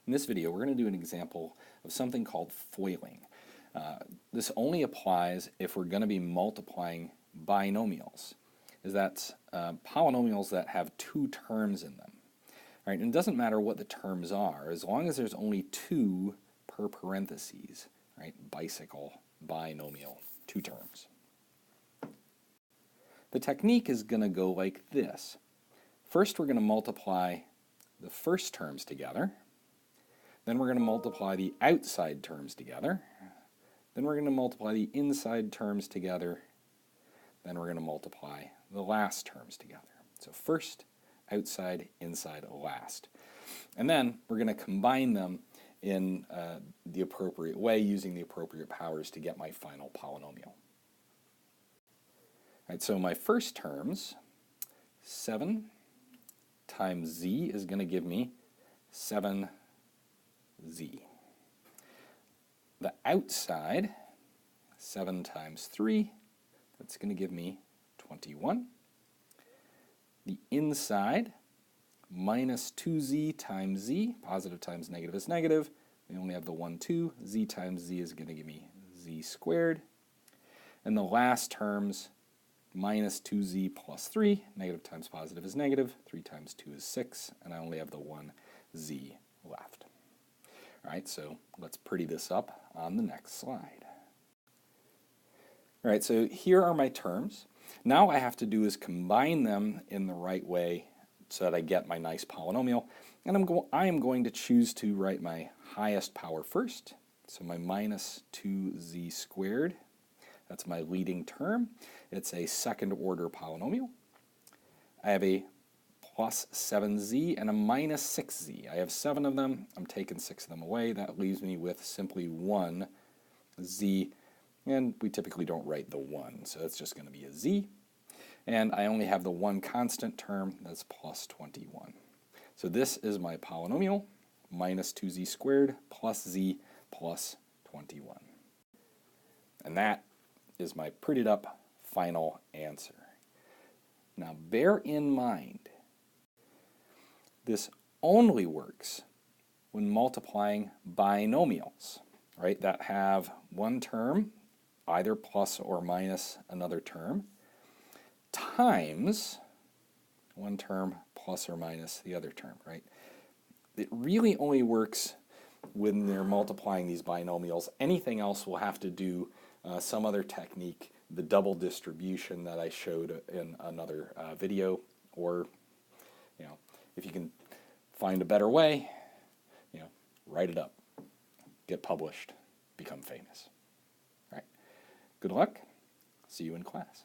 In this video, we're going to do an example of something called foiling. This only applies if we're going to be multiplying binomials, that's polynomials that have two terms in them. Right? And it doesn't matter what the terms are, as long as there's only two per parentheses, right? Bicycle, binomial, two terms. The technique is going to go like this. First, we're going to multiply the first terms together. Then we're going to multiply the outside terms together. Then we're going to multiply the inside terms together. Then we're going to multiply the last terms together. So first, outside, inside, last. And then we're going to combine them in the appropriate way using the appropriate powers to get my final polynomial. All right, so my first terms, 7 times z is going to give me 7z. The outside, 7 times 3, that's going to give me 21. The inside, minus 2z times z, positive times negative is negative. We only have the 1, 2. Z times z is going to give me z squared. And the last terms, minus 2z plus 3, negative times positive is negative, 3 times 2 is 6, and I only have the 1z left. All right, so let's pretty this up on the next slide. All right, so here are my terms. Now what I have to do is combine them in the right way so that I get my nice polynomial, and I am going to choose to write my highest power first, so my minus 2z squared. That's my leading term. It's a second order polynomial. I have a plus 7z and a minus 6z. I have 7 of them. I'm taking 6 of them away. That leaves me with simply 1z, and we typically don't write the 1, so that's just going to be a z. And I only have the one constant term, that's plus 21. So this is my polynomial, minus 2z squared plus z plus 21. And that is my prettied up final answer. Now bear in mind, this only works when multiplying binomials, right, that have one term, either plus or minus another term, times one term plus or minus the other term, right? It really only works when they're multiplying these binomials. Anything else will have to do some other technique, the double distribution that I showed in another video, or if you can find a better way, write it up, get published, become famous. All right. Good luck. See you in class.